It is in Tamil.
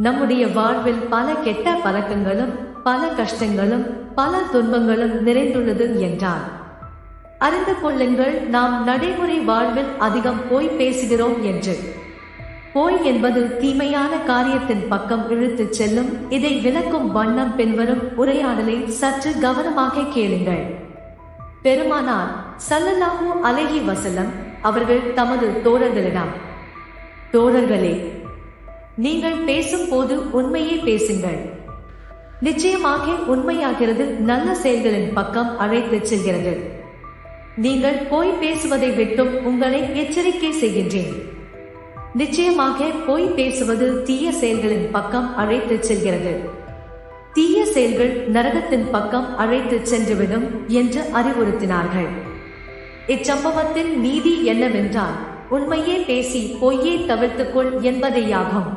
நம்முடைய வாழ்வில் பல கெட்ட பழக்கங்களும் பல கஷ்டங்களும் பல துன்பங்களும் நிறைந்துள்ளது என்றார். அறிந்து கொள்ளுங்கள், நாம் நடைமுறை வாழ்வில் அதிகம் போய் பேசுகிறோம் என்று. போய் என்பது தீமையான காரியத்தின் பக்கம் இழுத்துச் செல்லும். இதை விளக்கும் வண்ணம் பின்வரும் உரையாடலை சற்று கவனமாக கேளுங்கள். பெருமானார் ஸல்லல்லாஹு அலைஹி வஸல்லம் அவர்கள் தமது தோழர்களிடம், தோழர்களே, நீங்கள் பேசும் போது உண்மையே பேசுங்கள். நிச்சயமாக உண்மையாகிறது நல்ல செயல்களின் பக்கம் அழைத்துச் செல்கிறது. நீங்கள் போய் பேசுவதை விட்டும் உங்களை எச்சரிக்கை செய்கின்றேன். நிச்சயமாக போய் பேசுவது தீய செயல்களின் பக்கம் அழைத்துச் செல்கிறது. தீய செயல்கள் நரகத்தின் பக்கம் அழைத்துச் சென்றுவிடும் என்று அறிவுறுத்தினார்கள். இச்சம்பவத்தின் நீதி என்னவென்றால், உண்மையே பேசி பொய்யே தவிர்த்துக்கொள் என்பதேயாகும்.